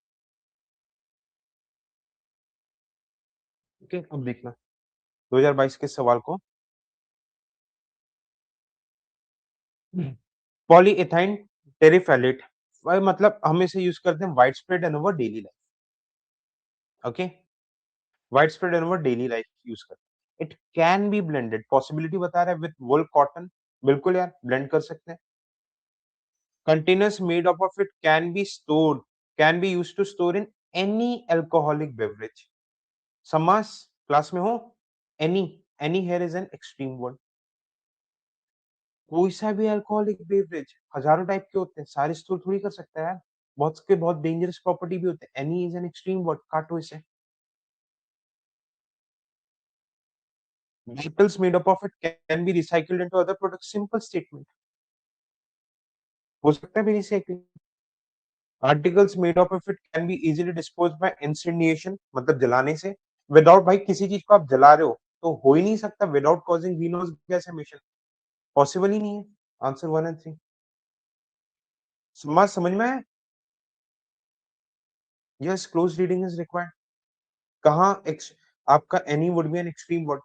ओके? अब देखना 2022 के सवाल को। पॉलीइथाइन टेरिफेलेट, भाई मतलब हम इसे यूज करते हैं wide spread in our daily life, okay? Wide spread in our daily life use करते हैं। It can be blended, possibility बता रहा है, विद वोल कॉटन, बिल्कुल यार ब्लेंड कर सकते हैं। Containers made up of it can be stored, can be used to store in any alcoholic beverage. समास क्लास में हो, any, any here is an extreme word, कोई सा भी अल्कोहलिक बेवरेज हजारों टाइप के होते हैं, सारे स्टोर थोड़ी कर सकता है यार। बहुत के बहुत डेंजरस प्रॉपर्टी भी होते हैं। Any is an extreme word, काटो इसे। Metals made up of it can be recycled into other products, simple statement. हो सकता है भी recycling. Articles made of it can be easily dispose by incineration, मतलब जलाने से। विदाउट, भाई किसी चीज को आप जला रहे हो तो हो ही नहीं सकता without causing greenhouse gas emission, possible ही नहीं है। Answer 1 and 3। समझ में है? Yes, close reading is required. कहाँ आपका any would be an extreme word.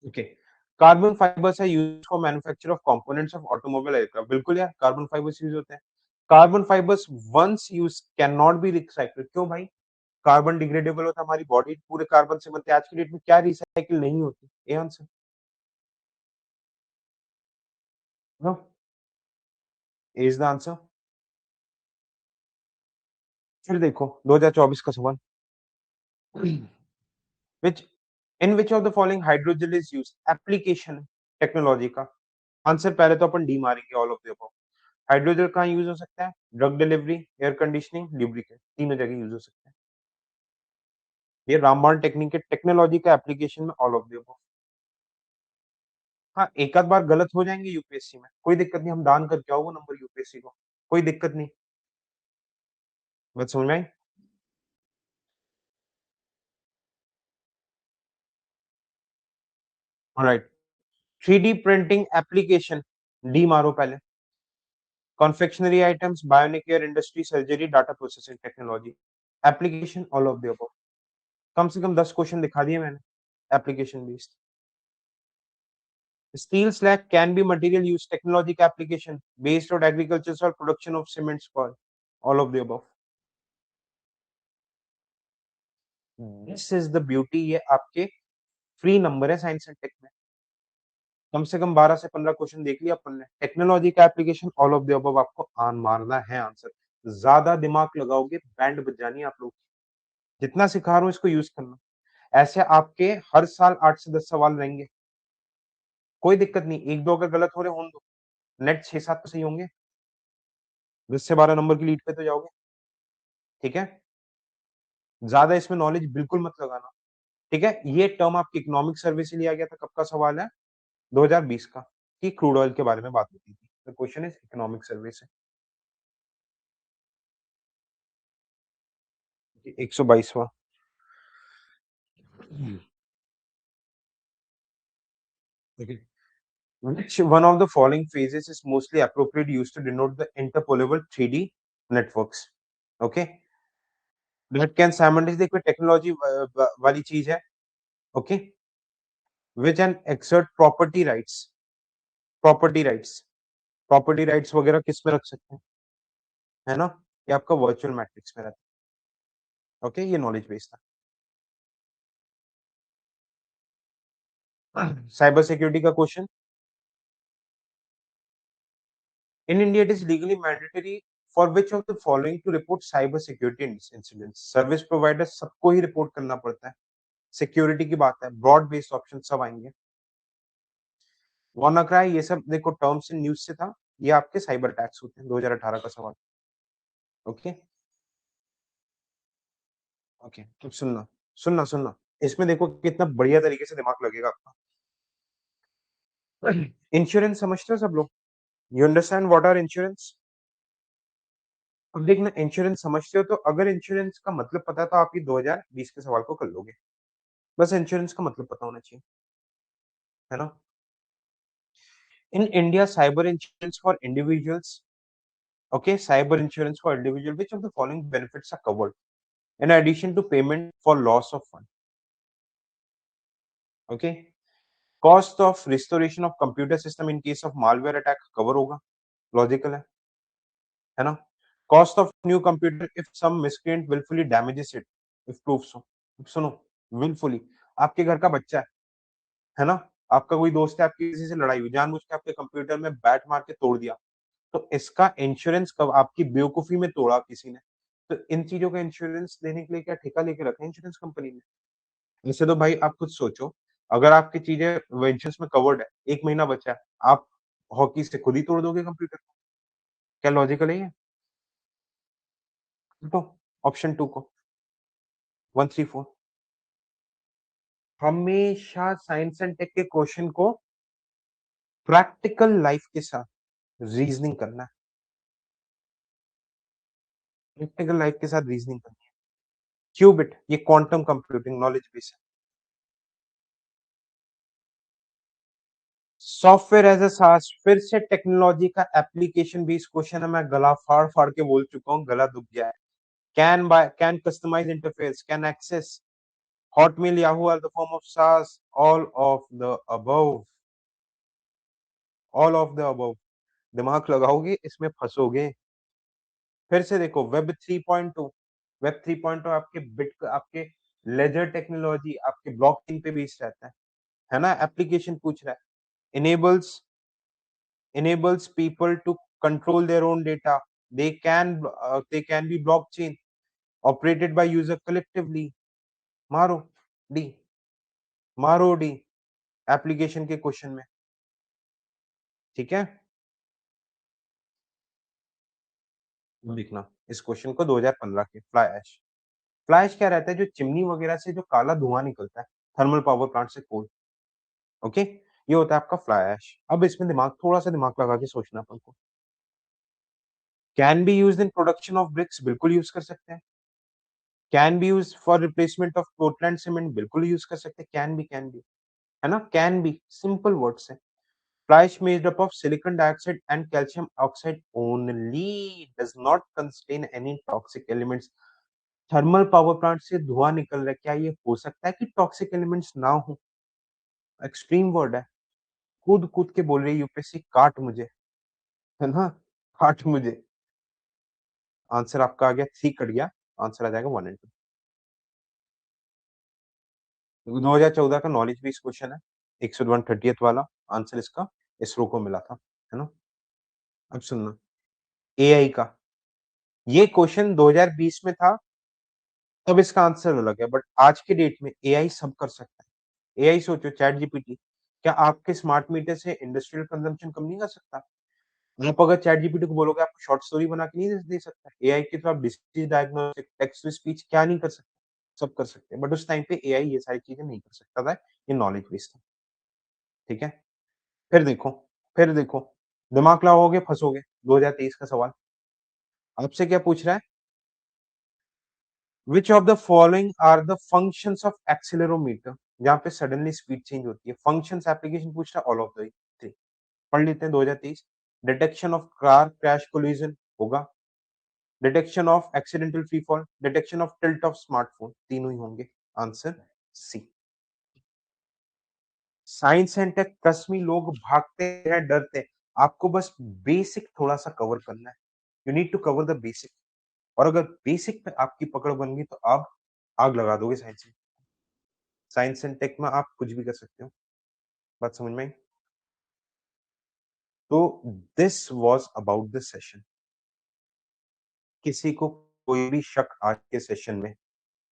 Okay. Carbon fibres are used for manufacture of components of automobile aircraft, बिल्कुल यार, कार्बन फाइबर्स यूज होते हैं। Carbon fibres once use can not be recycled, क्यों भाई? Carbon degradable होता है, हमारी body पूरे कार्बन से बनती है, आज की डेट में क्या रिसाइकिल नहीं होती? ये आंसर। No, is the answer. फिर देखो 2024 का सवाल। which in which of the following hydrogel is used, application technology का। आंसर पहले तो अपन डी मारेंगे, all of the above. Hydrogel कहाँ यूज हो सकता है? Drug delivery, air conditioning, lubricant, तीनों जगह यूज हो सकता है। ये रामबाण टेक्निक के टेक्नोलॉजी का एप्लीकेशन में ऑल ऑफ द अबव। हाँ, एक आध बार गलत हो जाएंगे यूपीएससी में, कोई दिक्कत नहीं, हम दान करके आओ वो नंबर यूपीएससी को, कोई दिक्कत नहीं। बात समझ में आई? ऑलराइट। 3D प्रिंटिंग एप्लीकेशन, डी मारो पहले। Confectionery items, bionic care industry, surgery, data processing technology, application all of the above. कम से कम 10 क्वेश्चन दिखा दिए मैंने application based. Steel slag can be material used, technology का application based on agriculture or production of cement spar, all of the above। This is the beauty, ये आपके free number है साइंस एंड टेक में। कम से कम 12 से 15 question देख लिया अपन ने, टेक्नोलॉजी का application all of the above, आपको आन मारना है आंसर। ज्यादा दिमाग लगाओगे बैंड बज जानी है आप लोग की। जितना सिखा रहा हूँ इसको यूज करना। ऐसे आपके हर साल 8 से 10 सवाल रहेंगे, कोई दिक्कत नहीं, एक दो अगर गलत हो रहे हों दो, नेट 6-7 तो सही होंगे, 10 से 12 नंबर की लीड पे तो जाओगे। ठीक है, ज्यादा इसमें नॉलेज बिल्कुल मत लगाना। ठीक है, ये टर्म आपकी इकोनॉमिक सर्वे से लिया गया था, कब का सवाल है? 2020 का, कि क्रूड ऑयल के बारे में बात होती थी। The question is economic survey से। 122वां। Which one of the following phases is mostly appropriate used to denote the interpolable 3D networks? Okay, that can simultaneously, देखो टेक्नोलॉजी वाली चीज है। Okay, which and exert property rights वगैरह किस में रख सकते हैं, है ना? ये आपका वर्चुअल मैट्रिक्स में रहता है। ओके, ये नॉलेज बेस्ड था। साइबर सिक्योरिटी का question. In India it is legally mandatory for which of the following to report cyber security incidents, service provider सबको ही रिपोर्ट करना पड़ता है, सिक्योरिटी की बात है, ब्रॉड बेस्ड ऑप्शन सब आएंगे। वानाक्राई, ये सब देखो टर्म्स इन न्यूज से था, ये आपके साइबर अटैक्स होते हैं, 2018 का सवाल। ओके ओके, तो सुनना सुनना सुनना, इसमें देखो कितना बढ़िया तरीके से दिमाग लगेगा आपका। इंश्योरेंस समझते हो सब लोग? You understand what are insurance? अब देखना, इंश्योरेंस समझते हो तो अगर इंश्योरेंस का मतलब पता है तो आप ये 2020 के सवाल को कर लोगे। बस इंश्योरेंस का मतलब पता होना चाहिए, है ना? In India cyber insurance for individuals, okay, cyber insurance for individual, which of the following benefits are covered in addition to payment for loss of fund? Okay, cost of restoration of computer system in case of malware attack cover होगा, logical है ना? Cost of new computer if some miscreant wilfully damages it, if proof so. सुनो, wilfully, आपके घर का बच्चा है ना? आपका कोई दोस्त है, आपकी किसी से लड़ाई हुई, जानबूझ के आपके कंप्यूटर में बैट मार के तोड़ दिया, तो इसका इंश्योरेंस कब, आपकी बेवकूफी में तोड़ा किसी ने, तो इन चीज़ों का इंश्योरेंस देने के लिए क्या ठेका लेके रखा है इंश्योरेंस कंपनी ने? वैसे तो भाई आप खुद सोचो, अगर आपकी चीज़ें वेंचर्स में कवर्ड है, 1 महीना बचा है, आप हॉकी से खुद ही तोड़ दोगे कंप्यूटर को। क्या लॉजिकल है ये? तो ऑप्शन 2 को 134 हमेशा साइंस एंड टेक के क्वेश्चन को प्रैक्टिकल लाइफ के साथ रीजनिंग करना है। प्रैक्टिकल लाइफ के साथ रीजनिंग करनी है। क्यूबिट ये क्वांटम कंप्यूटिंग नॉलेज बेस है। सॉफ्टवेयर एज अ सास फिर से टेक्नोलॉजी का एप्लीकेशन बेस्ड क्वेश्चन है। मैं गला फाड़ फाड़ के बोल चुका हूँ, गला दुख गया है। Can customise interface, can access Hotmail, Yahoo are the form of SaaS. Above. All of the above. दिमाग लगाओगे इसमें फंसोगे। फिर से देखो वेब 3.2 वेब 3.2 आपके लेजर टेक्नोलॉजी आपके ब्लॉकचेन पे बेस्ड रहता है ना? एप्लीकेशन पूछ रहा है। enables people to control their own data. They can be blockchain operated by user collectively. मारो डी मारो डी एप्लीकेशन के क्वेश्चन में। ठीक है, लिखना इस क्वेश्चन को 2015 के फ्लाई ऐश। फ्लाई ऐश क्या रहता है? जो चिमनी वगैरह से जो काला धुआं निकलता है थर्मल पावर प्लांट से कोल। ओके, ये होता है आपका फ्लाई ऐश। अब इसमें थोड़ा सा दिमाग लगा के सोचना अपन को। Can be used in production of BRICS, बिल्कुल यूज कर सकते हैं। Can be used for replacement of Portland cement, बिल्कुल यूज कर सकते हैं। कैन बी है ना? कैन बी सिंपल वर्ड्स है। Fly ash made up of silicon dioxide and calcium oxide only, does not contain any toxic elements. Thermal power plant से धुआं निकल रहा है, क्या ये हो सकता है कि टॉक्सिक एलिमेंट्स ना हो? एक्सट्रीम वर्ड है। कूद कूद के बोल रही यूपीएससी काट मुझे, है ना? काट मुझे। आंसर आपका आ गया 3 कट गया। आंसर आ जाएगा 1 एंड 2। 2014 का नॉलेज बेस्ड क्वेश्चन है, 130th वाला। आंसर इसका इसरो को मिला था, है ना? अब सुनना, एआई का ये क्वेश्चन 2020 में था, तब इसका आंसर अलग है, बट आज के डेट में एआई सब कर सकता है। एआई सोचो, चैट जीपीटी क्या आपके स्मार्ट मीटर से इंडस्ट्रियल कंजम्पशन कम नहीं कर सकता? आप अगर चैट जीपीटी को बोलोगे आपको शॉर्ट स्टोरी बना के नहीं दे सकता? एआई के थ्रू आप disease diagnostic, text to speech क्या नहीं कर सकते? सब कर सकते हैं, बट उस टाइम पे एआई ये सारी चीजें नहीं कर सकता था। ये नॉलेज बेस्ड था। ठीक है, फिर देखो, फिर देखो, दिमाग लगाओगे फंसोगे। 2023 का सवाल आपसे क्या पूछ रहा है? Which of the following are the functions of accelerometer? जहाँ पे सडनली स्पीड चेंज होती है। फंक्शंस एप्लीकेशन पूछ रहा है, ऑल ऑफ द थ्री। पढ़ लेते हैं 2023। Detection of car crash collision होगा, detection of accidental free fall, detection of tilt of smartphone, तीनों ही होंगे। Answer C. Science and tech, trust me, लोग भागते हैं डरते हैं। आपको बस बेसिक थोड़ा सा कवर करना है। You need to cover the basic. और अगर बेसिक पे आपकी पकड़ बन गई तो आप आग लगा दोगे साइंस में। साइंस एंड टेक में आप कुछ भी कर सकते हो। बात समझ में आई? तो this was about the session. किसी को कोई भी शक आज के सेशन में,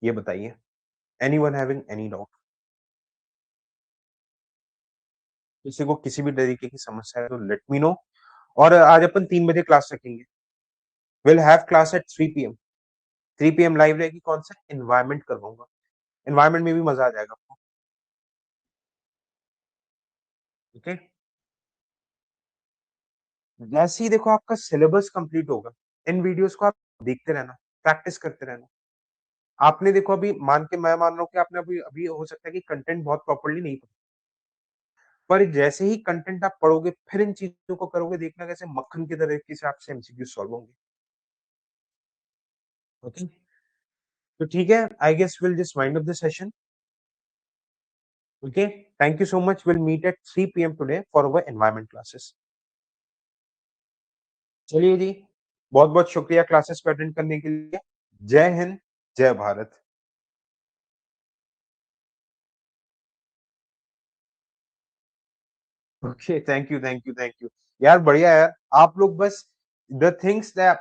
ये बताइए। Anyone having any doubt? किसी को किसी भी तरीके की समस्या है तो लेट मी नो। और आज अपन 3 बजे क्लास रखेंगे। Will have class at 3 PM. 3 PM live रहेगी। कौन सा? एनवायरनमेंट करवाऊंगा। एनवायरनमेंट में भी मजा आ जाएगा आपको। ओके, जैसे ही देखो आपका सिलेबस कंप्लीट होगा, इन वीडियोस को आप देखते रहना, प्रैक्टिस करते रहना। आपने देखो अभी मैं मान रहा हूँ कि आपने अभी अभी हो सकता है कि कंटेंट बहुत प्रॉपर्ली नहीं पढ़ा, पर जैसे ही कंटेंट आप पढ़ोगे फिर इन चीजों को करोगे, देखना कैसे मक्खन की तरीके से आपसे एमसीक्यू सॉल्व होंगे। ओके, तो ठीक है, I guess will just wind up the session. Okay, thank you so much. Will meet at 3 PM today for our environment classes. चलिए जी, बहुत बहुत शुक्रिया क्लासेस को अटेंड करने के लिए। जय हिंद, जय Bharat. Okay, thank you, thank you, thank you. यार बढ़िया यार, आप लोग बस द थिंग्स दैट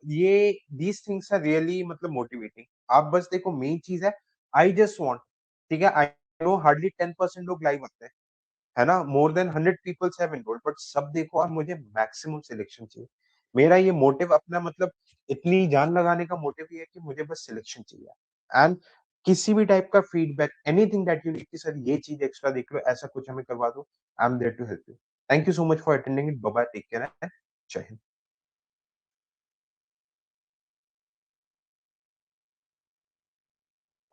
ये दीज़ थिंग्स आर रियली मतलब मोटिवेटिंग। आप बस देखो मेन चीज़ है आई जस्ट वांट, ठीक है? आई नो हार्डली 10% लोग लाइव आते हैं, है ना? More than 100 peoples have enrolled but सब देखो और मुझे मैक्सिमम सिलेक्शन चाहिए। मेरा ये मोटिव अपना मतलब इतनी जान लगाने का मोटिव ये है कि मुझे बस सिलेक्शन चाहिए एंड किसी भी टाइप का feedback anything that you need कि सर ये चीज़ एक्स्ट्रा देख लो, ऐसा कुछ हमें करवा दो, I am there to help you. Thank you so much for attending it. Bye bye, take care and जय हिंद।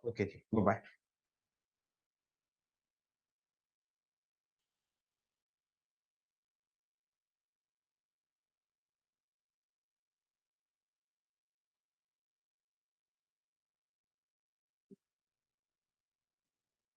ओके जी, बाय बाय।